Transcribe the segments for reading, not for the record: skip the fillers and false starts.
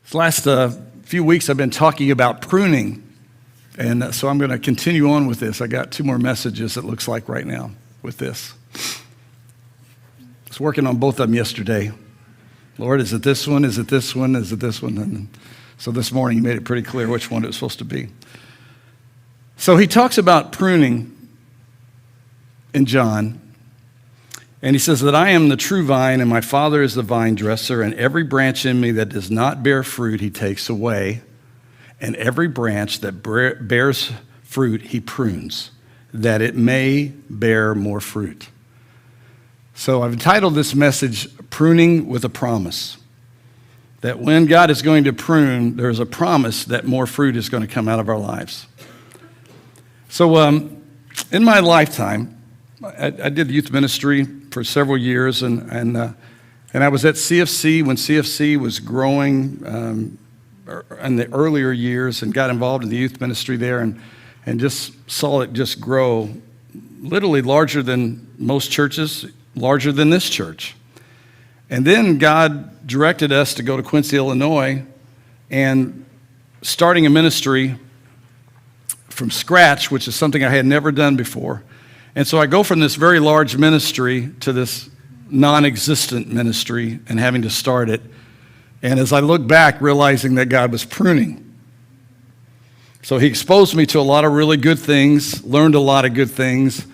This last few weeks I've been talking about pruning, and so I'm going to continue on with this. I got 2 more messages, it looks like, right now with this. I was working on both of them yesterday. Lord, is it this one? Is it this one? Is it this one? And so this morning he made it pretty clear which one it was supposed to be. So he talks about pruning in John, and he says that I am the true vine and my Father is the vine dresser, and every branch in me that does not bear fruit he takes away, and every branch that bears fruit he prunes, that it may bear more fruit. So I've entitled this message, Pruning with a Promise. That when God is going to prune, there's a promise that more fruit is going to come out of our lives. So in my lifetime, I did youth ministry for several years, and I was at CFC when CFC was growing in the earlier years, and got involved in the youth ministry there, and just saw it just grow, literally larger than most churches, larger than this church. And then God directed us to go to Quincy, Illinois, and starting a ministry from scratch, which is something I had never done before. And so I go from this very large ministry to this non-existent ministry and having to start it. And as I look back, realizing that God was pruning. So he exposed me to a lot of really good things, learned a lot of good things,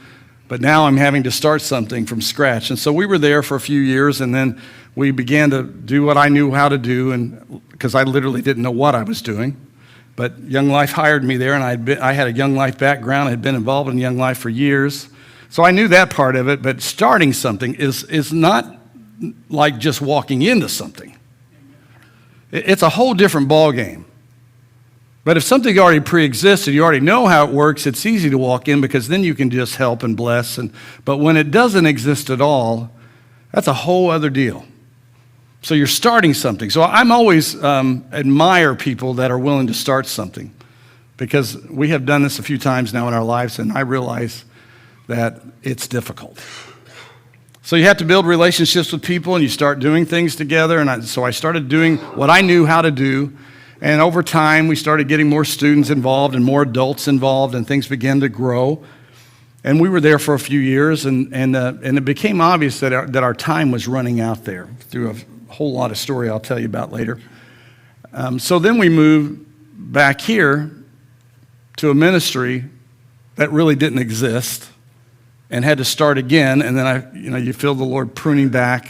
but now I'm having to start something from scratch. And so we were there for a few years, and then we began to do what I knew how to do, and because I literally didn't know what I was doing. But Young Life hired me there, and I had a Young Life background. I had been involved in Young Life for years. So I knew that part of it, but starting something is not like just walking into something. It's a whole different ballgame. But if something already pre-exists and you already know how it works, it's easy to walk in because then you can just help and bless. But when it doesn't exist at all, that's a whole other deal. So you're starting something. So I'm always admire people that are willing to start something, because we have done this a few times now in our lives, and I realize that it's difficult. So you have to build relationships with people, and you start doing things together. And so I started doing what I knew how to do. And over time, we started getting more students involved and more adults involved, and things began to grow. And we were there for a few years, and it became obvious that our time was running out there through a whole lot of story I'll tell you about later. So then we moved back here to a ministry that really didn't exist and had to start again. And then you feel the Lord pruning back.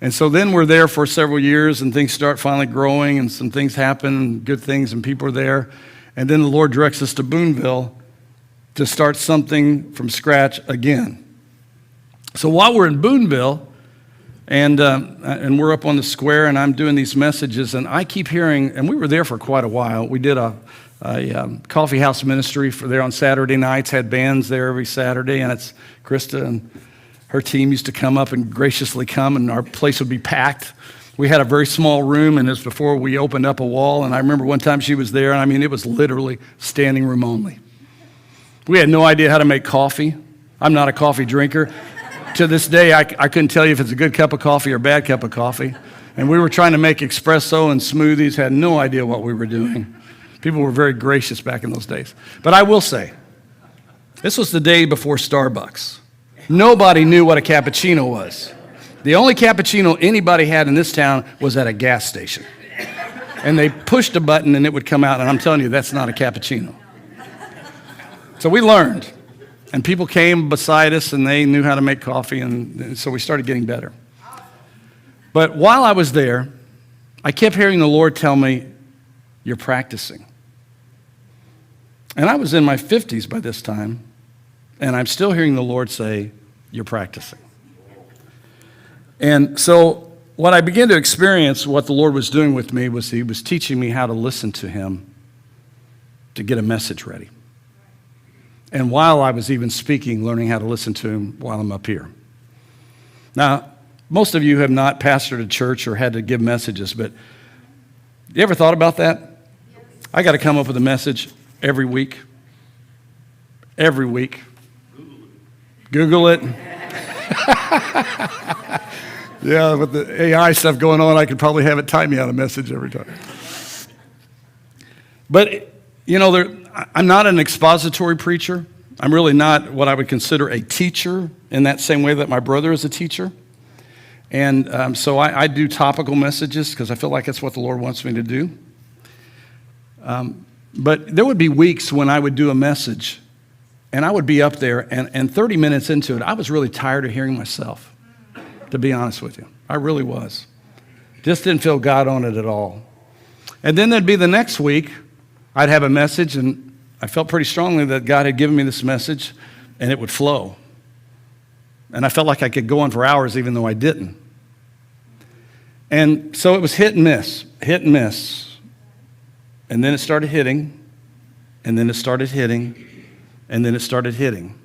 And so then we're there for several years, and things start finally growing, and some things happen, good things, and people are there. And then the Lord directs us to Boonville to start something from scratch again. So while we're in Boonville, and we're up on the square, and I'm doing these messages, and I keep hearing, and we were there for quite a while. We did a coffee house ministry for there on Saturday nights, had bands there every Saturday, and it's Krista and her team used to come up and graciously come, and our place would be packed. We had a very small room, and it was before we opened up a wall, and I remember one time she was there, and I mean, it was literally standing room only. We had no idea how to make coffee. I'm not a coffee drinker. To this day, I couldn't tell you if it's a good cup of coffee or a bad cup of coffee. And we were trying to make espresso and smoothies, had no idea what we were doing. People were very gracious back in those days. But I will say, this was the day before Starbucks. Nobody knew what a cappuccino was. The only cappuccino anybody had in this town was at a gas station. And they pushed a button and it would come out, and I'm telling you, that's not a cappuccino. So we learned. And people came beside us, and they knew how to make coffee, and so we started getting better. But while I was there, I kept hearing the Lord tell me, you're practicing. And I was in my 50s by this time, and I'm still hearing the Lord say, you're practicing. And so what I began to experience, what the Lord was doing with me, was he was teaching me how to listen to him to get a message ready. And while I was even speaking, learning how to listen to him while I'm up here. Now, most of you have not pastored a church or had to give messages, but you ever thought about that? Yes. I got to come up with a message every week. Every week. Google it. Yeah, with the AI stuff going on, I could probably have it type me out a message every time. But, I'm not an expository preacher. I'm really not what I would consider a teacher in that same way that my brother is a teacher. And so I do topical messages because I feel like that's what the Lord wants me to do. But there would be weeks when I would do a message, and I would be up there, and 30 minutes into it, I was really tired of hearing myself, to be honest with you. I really was. Just didn't feel God on it at all. And then there'd be the next week, I'd have a message, and I felt pretty strongly that God had given me this message, and it would flow. And I felt like I could go on for hours even though I didn't. And so it was hit and miss. And then it started hitting, and then it started hitting, and then it started hitting.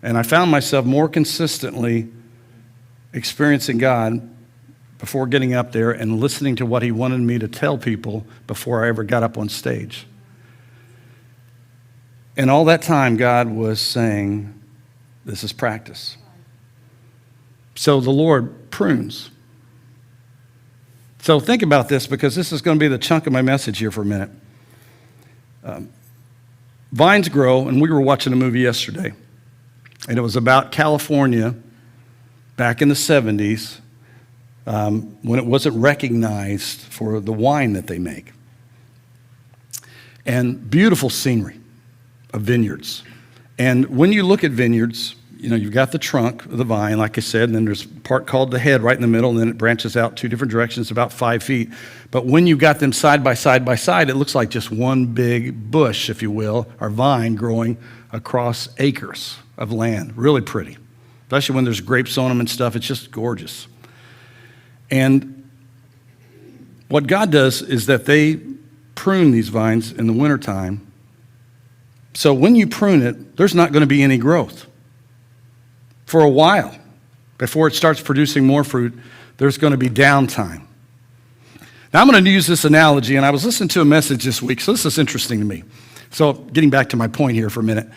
And I found myself more consistently experiencing God before getting up there and listening to what he wanted me to tell people before I ever got up on stage. And all that time, God was saying, this is practice. So the Lord prunes. So think about this, because this is going to be the chunk of my message here for a minute. Vines grow, and we were watching a movie yesterday, and it was about California back in the 70s when it wasn't recognized for the wine that they make. And beautiful scenery of vineyards. And when you look at vineyards, you've got the trunk of the vine, like I said, and then there's a part called the head right in the middle, and then it branches out two different directions, about 5 feet. But when you've got them side by side, it looks like just one big bush, if you will, or vine growing across acres of land. Really pretty. Especially when there's grapes on them and stuff. It's just gorgeous. And what God does is that they prune these vines in the wintertime. So when you prune it, there's not going to be any growth. For a while, before it starts producing more fruit, there's going to be downtime. Now, I'm going to use this analogy, and I was listening to a message this week, so this is interesting to me. So getting back to my point here for a minute,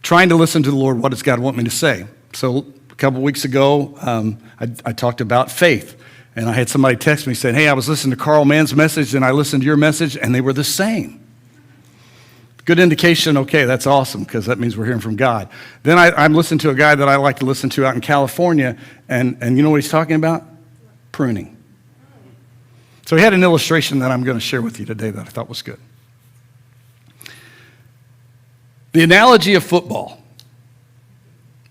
trying to listen to the Lord, what does God want me to say? So a couple weeks ago, I talked about faith, and I had somebody text me saying, hey, I was listening to Carl Mann's message, and I listened to your message, and they were the same. Good indication, okay, that's awesome, because that means we're hearing from God. Then I'm listening to a guy that I like to listen to out in California, and you know what he's talking about? Pruning. So he had an illustration that I'm going to share with you today that I thought was good. The analogy of football,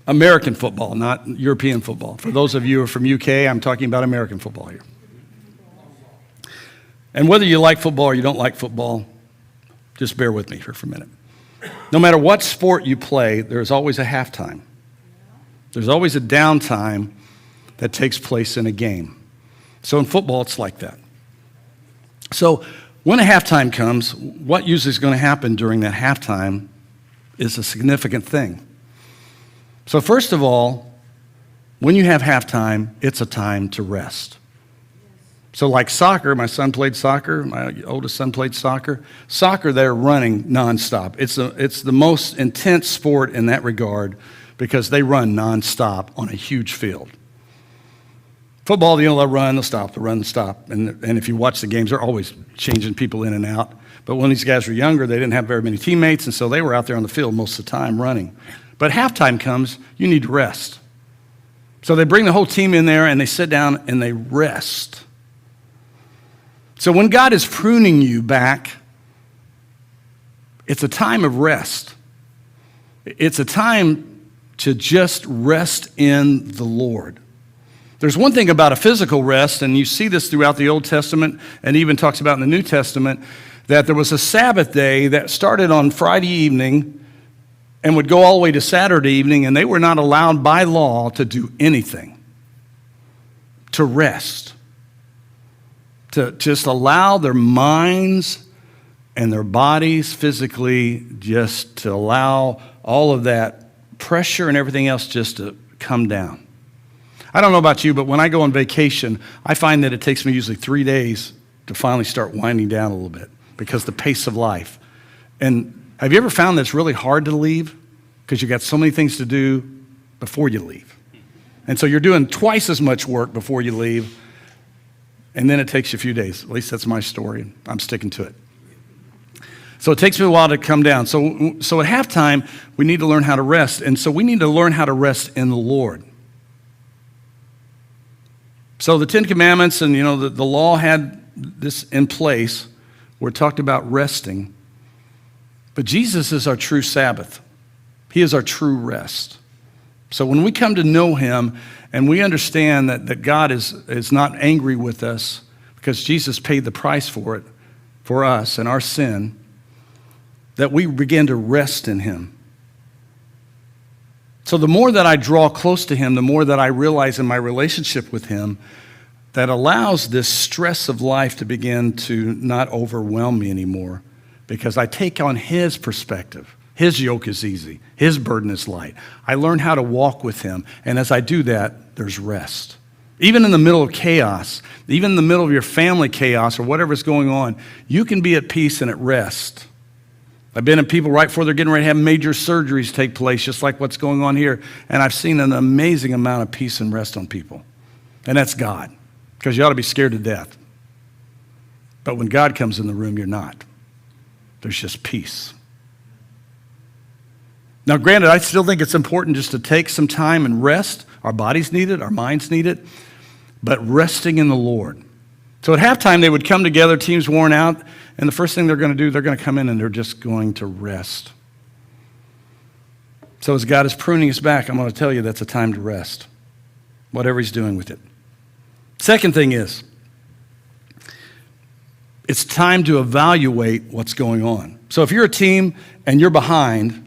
American football, not European football. For those of you who are from UK, I'm talking about American football here. And whether you like football or you don't like football, just bear with me here for a minute. No matter what sport you play, there's always a halftime. There's always a downtime that takes place in a game. So in football, it's like that. So when a halftime comes, what usually is going to happen during that halftime is a significant thing. So first of all, when you have halftime, it's a time to rest. So like soccer, my son played soccer, my oldest son played soccer. Soccer, they're running nonstop. It's the most intense sport in that regard because they run nonstop on a huge field. Football, they'll run, they'll stop, they'll run, stop. And if you watch the games, they're always changing people in and out. But when these guys were younger, they didn't have very many teammates, and so they were out there on the field most of the time running. But halftime comes, you need to rest. So they bring the whole team in there, and they sit down, and they rest. So when God is pruning you back, it's a time of rest. It's a time to just rest in the Lord. There's one thing about a physical rest, and you see this throughout the Old Testament and even talks about in the New Testament, that there was a Sabbath day that started on Friday evening and would go all the way to Saturday evening, and they were not allowed by law to do anything, to rest. To just allow their minds and their bodies physically just to allow all of that pressure and everything else just to come down. I don't know about you, but when I go on vacation, I find that it takes me usually 3 days to finally start winding down a little bit because the pace of life. And have you ever found that it's really hard to leave because you got so many things to do before you leave? And so you're doing twice as much work before you leave, and then it takes you a few days. At least that's my story. I'm sticking to it. So it takes me a while to come down. So at halftime, we need to learn how to rest. And so we need to learn how to rest in the Lord. So the Ten Commandments and, the law had this in place where it talked about resting. But Jesus is our true Sabbath. He is our true rest. So when we come to know him and we understand that God is not angry with us because Jesus paid the price for it, for us and our sin, that we begin to rest in him. So the more that I draw close to him, the more that I realize in my relationship with him that allows this stress of life to begin to not overwhelm me anymore, because I take on his perspective. His yoke is easy. His burden is light. I learn how to walk with him. And as I do that, there's rest. Even in the middle of chaos, even in the middle of your family chaos or whatever's going on, you can be at peace and at rest. I've been in people right before they're getting ready to have major surgeries take place, just like what's going on here. And I've seen an amazing amount of peace and rest on people. And that's God, because you ought to be scared to death. But when God comes in the room, you're not. There's just peace. Now, granted, I still think it's important just to take some time and rest. Our bodies need it, our minds need it, but resting in the Lord. So at halftime, they would come together, teams worn out, and the first thing they're going to do, they're going to come in and they're just going to rest. So as God is pruning us back, I'm going to tell you that's a time to rest, whatever he's doing with it. Second thing is, it's time to evaluate what's going on. So if you're a team and you're behind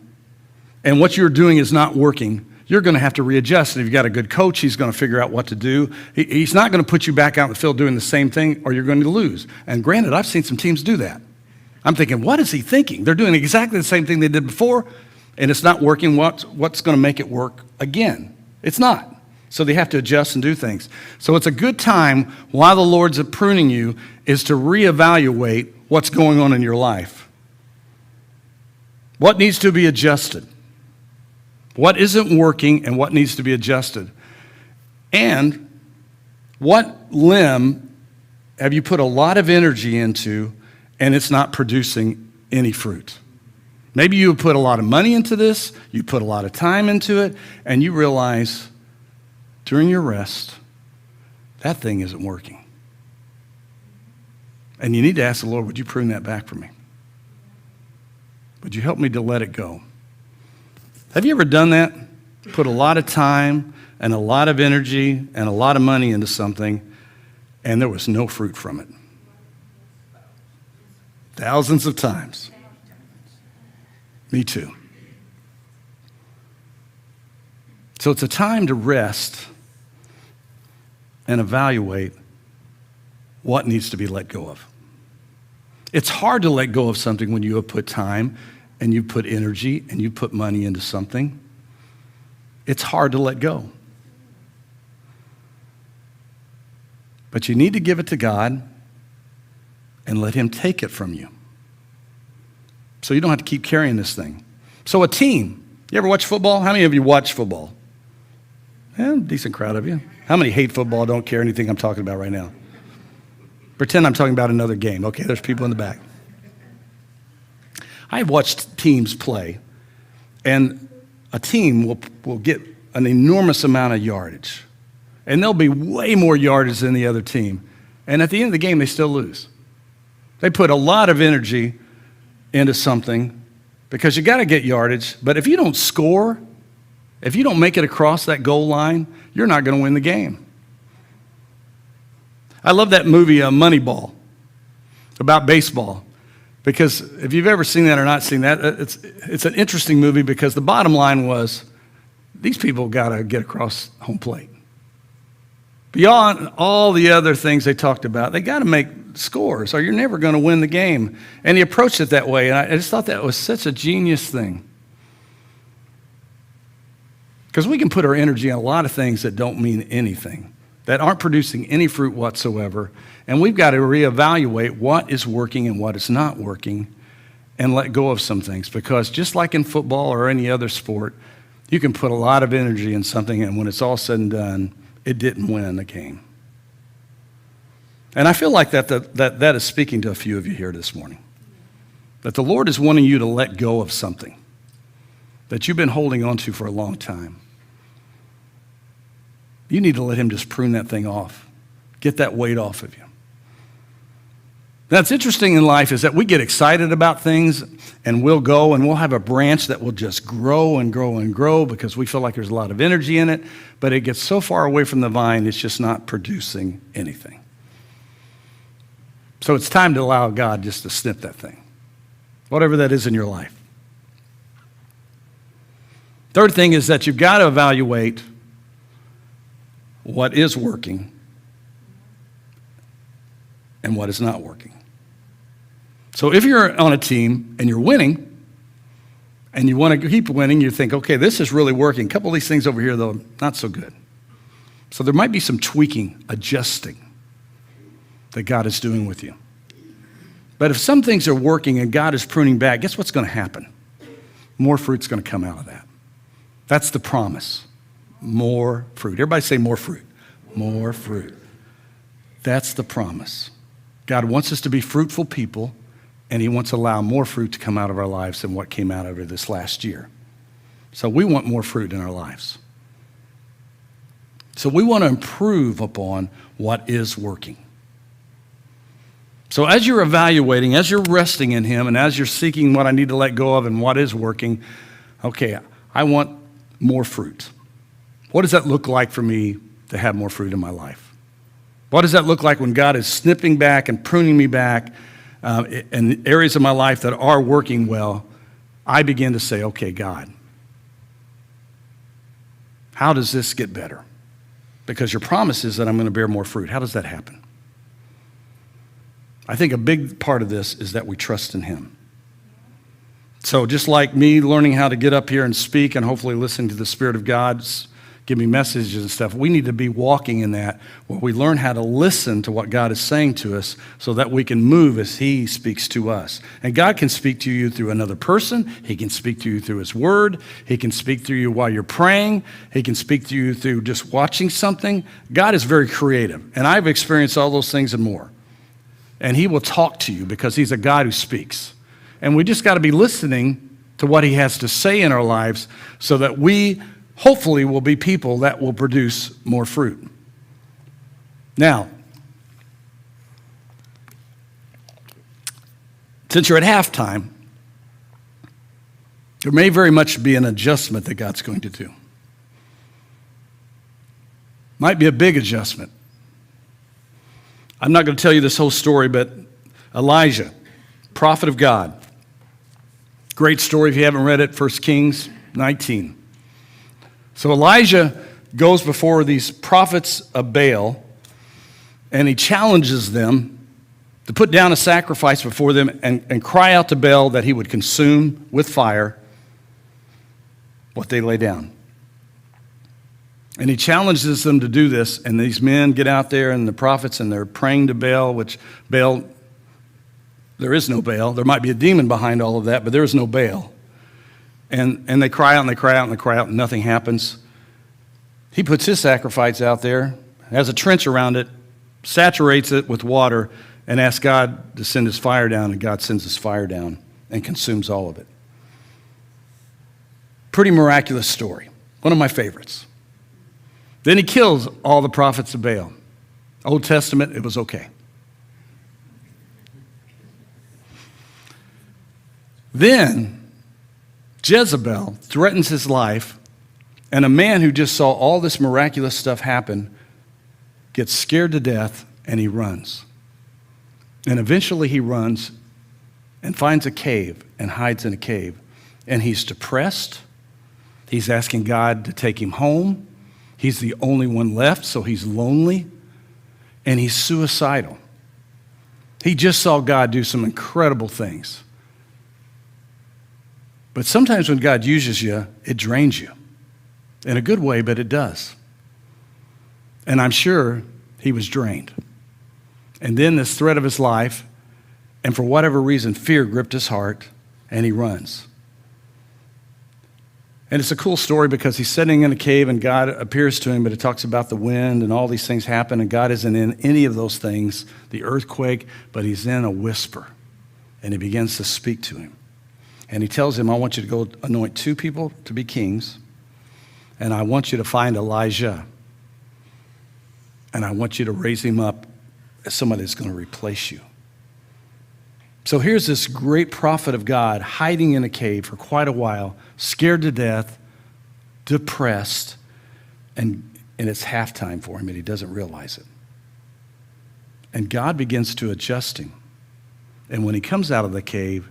and what you're doing is not working, you're going to have to readjust. And if you've got a good coach, he's going to figure out what to do. He's not going to put you back out in the field doing the same thing or you're going to lose. And granted, I've seen some teams do that. I'm thinking, what is he thinking? They're doing exactly the same thing they did before, and it's not working. What's going to make it work again? It's not. So they have to adjust and do things. So it's a good time while the Lord's pruning you is to reevaluate what's going on in your life. What needs to be adjusted? What isn't working and what needs to be adjusted? And what limb have you put a lot of energy into and it's not producing any fruit? Maybe you put a lot of money into this, you put a lot of time into it, and you realize during your rest, that thing isn't working. And you need to ask the Lord, would you prune that back for me? Would you help me to let it go? Have you ever done that? Put a lot of time and a lot of energy and a lot of money into something, and there was no fruit from it. Thousands of times. Me too. So it's a time to rest and evaluate what needs to be let go of. It's hard to let go of something when you have put time and you put energy and you put money into something. It's hard to let go. But you need to give it to God and let him take it from you. So you don't have to keep carrying this thing. So a team, you ever watch football? How many of you watch football? Yeah, decent crowd of you. How many hate football, don't care anything I'm talking about right now? Pretend I'm talking about another game. Okay, there's people in the back. I've watched teams play, and a team will get an enormous amount of yardage. And there'll be way more yardage than the other team. And at the end of the game, they still lose. They put a lot of energy into something because you got to get yardage. But if you don't score, if you don't make it across that goal line, you're not going to win the game. I love that movie, Moneyball, about baseball. Because if you've ever seen that or not seen that, it's an interesting movie because the bottom line was these people got to get across home plate. Beyond all the other things they talked about, they got to make scores or you're never going to win the game. And he approached it that way, and I just thought that was such a genius thing. Because we can put our energy on a lot of things that don't mean anything, that aren't producing any fruit whatsoever, and we've got to reevaluate what is working and what is not working and let go of some things. Because just like in football or any other sport, You can put a lot of energy in something, and when it's all said and done, it didn't win the game. And I feel like that is speaking to a few of you here this morning. That the Lord is wanting you to let go of something that you've been holding on to for a long time. You need to let him just prune that thing off. Get that weight off of you. That's interesting in life is that we get excited about things and we'll go and we'll have a branch that will just grow and grow and grow because we feel like there's a lot of energy in it, but it gets so far away from the vine, it's just not producing anything. So it's time to allow God just to snip that thing, whatever that is in your life. Third thing is that you've got to evaluate what is working and what is not working. So if you're on a team and you're winning and you want to keep winning, you think, okay, this is really working. A couple of these things over here, though, not so good. So there might be some tweaking, adjusting that God is doing with you. But if some things are working and God is pruning back, guess what's going to happen? More fruit's going to come out of that. That's the promise. More fruit. Everybody say more fruit. More fruit. That's the promise. God wants us to be fruitful people, and he wants to allow more fruit to come out of our lives than what came out over this last year. So we want more fruit in our lives. So we want to improve upon what is working. So as you're evaluating, as you're resting in him, and as you're seeking what I need to let go of and what is working, okay, I want more fruit. What does that look like for me to have more fruit in my life? What does that look like when God is snipping back and pruning me back in areas of my life that are working well? I begin to say, okay, God, how does this get better? Because your promise is that I'm going to bear more fruit. How does that happen? I think a big part of this is that we trust in him. So just like me learning how to get up here and speak and hopefully listening to the Spirit of God give me messages and stuff, we need to be walking in that where we learn how to listen to what God is saying to us so that we can move as he speaks to us. And God can speak to you through another person. He can speak to you through his word. He can speak to you while you're praying. He can speak to you through just watching something. God is very creative, and I've experienced all those things and more. And he will talk to you because he's a God who speaks. And we just got to be listening to what he has to say in our lives so that we hopefully will be people that will produce more fruit. Now, since you're at halftime, there may very much be an adjustment that God's going to do. Might be a big adjustment. I'm not going to tell you this whole story, but Elijah, prophet of God. Great story if you haven't read it, 1 Kings 19. So Elijah goes before these prophets of Baal, and he challenges them to put down a sacrifice before them and cry out to Baal that he would consume with fire what they lay down. And he challenges them to do this, and these men get out there, and the prophets, and they're praying to Baal, which Baal, there is no Baal. There might be a demon behind all of that, but there is no Baal. And they cry out, and they cry out, and they cry out, and nothing happens. He puts his sacrifice out there, has a trench around it, saturates it with water, and asks God to send his fire down, and God sends his fire down and consumes all of it. Pretty miraculous story. One of my favorites. Then he kills all the prophets of Baal. Old Testament, it was okay. Then Jezebel threatens his life, and a man who just saw all this miraculous stuff happen gets scared to death, and he runs. And eventually he runs and finds a cave and hides in a cave. And he's depressed. He's asking God to take him home. He's the only one left, so he's lonely, and he's suicidal. He just saw God do some incredible things. But sometimes when God uses you, it drains you. In a good way, but it does. And I'm sure he was drained. And then this threat of his life, and for whatever reason, fear gripped his heart, and he runs. And it's a cool story because he's sitting in a cave and God appears to him, but it talks about the wind and all these things happen, and God isn't in any of those things, the earthquake, but he's in a whisper. And he begins to speak to him. And he tells him, I want you to go anoint 2 people to be kings, and I want you to find Elijah, and I want you to raise him up as somebody that's going to replace you. So here's this great prophet of God hiding in a cave for quite a while, scared to death, depressed, and it's halftime for him, and he doesn't realize it. And God begins to adjust him. And when he comes out of the cave,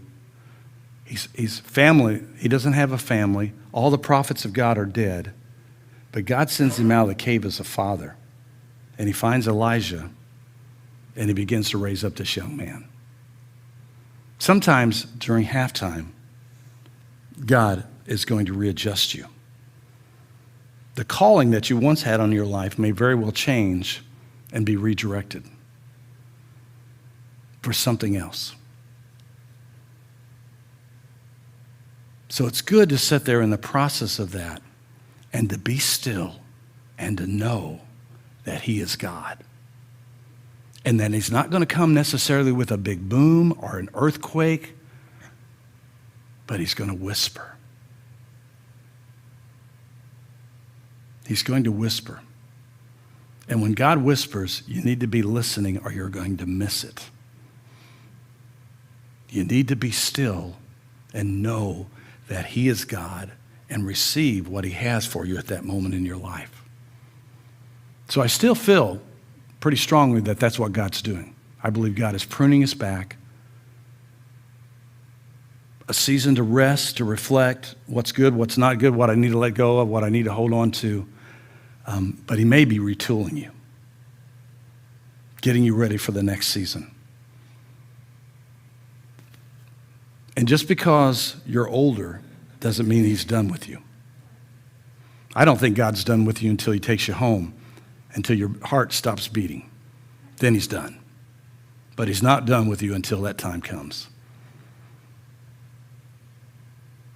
he's family. He doesn't have a family. All the prophets of God are dead. But God sends him out of the cave as a father. And he finds Elijah, and he begins to raise up this young man. Sometimes during halftime, God is going to readjust you. The calling that you once had on your life may very well change and be redirected for something else. So it's good to sit there in the process of that and to be still and to know that he is God. And that he's not going to come necessarily with a big boom or an earthquake, but he's going to whisper. He's going to whisper. And when God whispers, you need to be listening or you're going to miss it. You need to be still and know that he is God and receive what he has for you at that moment in your life. So I still feel pretty strongly that that's what God's doing. I believe God is pruning us back. A season to rest, to reflect what's good, what's not good, what I need to let go of, what I need to hold on to. But he may be retooling you, getting you ready for the next season. And just because you're older doesn't mean he's done with you. I don't think God's done with you until he takes you home, until your heart stops beating. Then he's done. But he's not done with you until that time comes.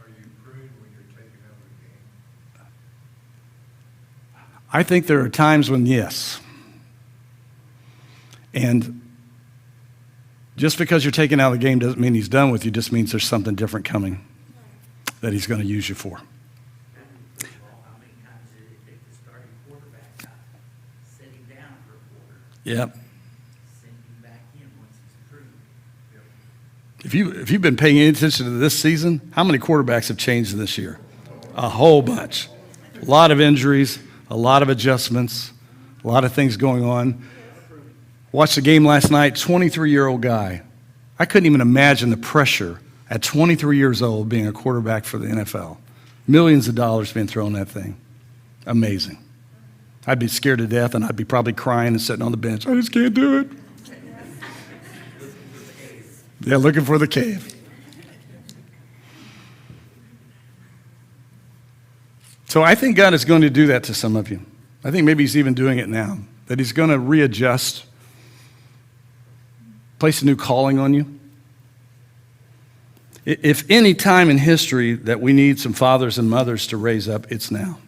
Are you pruned when you're taken out of the game? I think there are times when yes. And just because you're taken out of the game doesn't mean he's done with you, just means there's something different coming that he's going to use you for. How many times did it take the starting quarterback out, sit him down for a quarter, Yep. send him back in once he's approved? If you've been paying any attention to this season, how many quarterbacks have changed this year? A whole bunch. A lot of injuries, a lot of adjustments, a lot of things going on. Watched the game last night, 23-year-old guy. I couldn't even imagine the pressure at 23 years old being a quarterback for the NFL. Millions of dollars being thrown at that thing. Amazing. I'd be scared to death, and I'd be probably crying and sitting on the bench. I just can't do it. Yeah, looking for the cave. So I think God is going to do that to some of you. I think maybe he's even doing it now, that he's going to readjust, place a new calling on you. If any time in history that we need some fathers and mothers to raise up, it's now.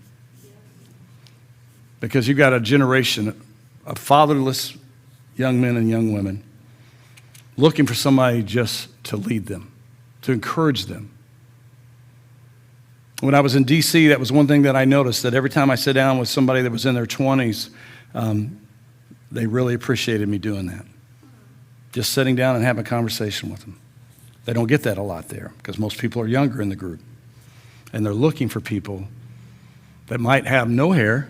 Because you've got a generation of fatherless young men and young women looking for somebody just to lead them, to encourage them. When I was in D.C., that was one thing that I noticed, that every time I sat down with somebody that was in their 20s, they really appreciated me doing that. Just sitting down and having a conversation with them. They don't get that a lot there because most people are younger in the group. And they're looking for people that might have no hair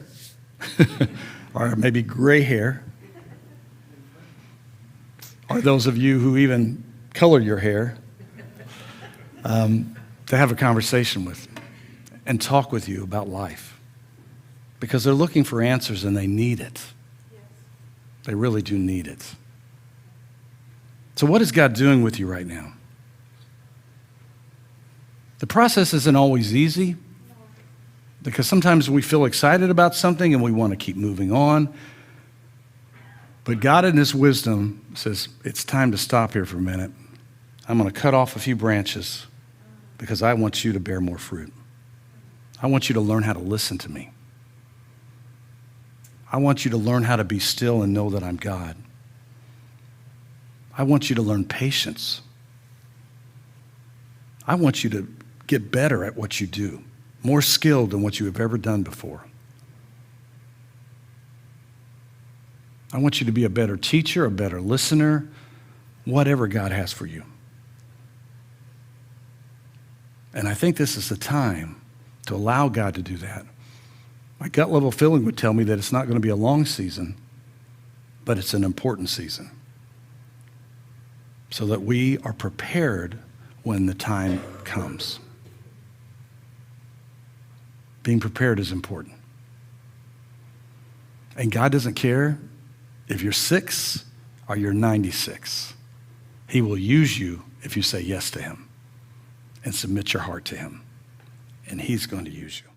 or maybe gray hair, or those of you who even color your hair, to have a conversation with and talk with you about life. Because they're looking for answers and they need it. They really do need it. So what is God doing with you right now? The process isn't always easy because sometimes we feel excited about something and we want to keep moving on. But God in his wisdom says, it's time to stop here for a minute. I'm going to cut off a few branches because I want you to bear more fruit. I want you to learn how to listen to me. I want you to learn how to be still and know that I'm God. I want you to learn patience. I want you to get better at what you do, more skilled than what you have ever done before. I want you to be a better teacher, a better listener, whatever God has for you. And I think this is the time to allow God to do that. My gut level feeling would tell me that it's not going to be a long season, but it's an important season, so that we are prepared when the time comes. Being prepared is important. And God doesn't care if you're 6 or you're 96. He will use you if you say yes to him and submit your heart to him. And he's going to use you.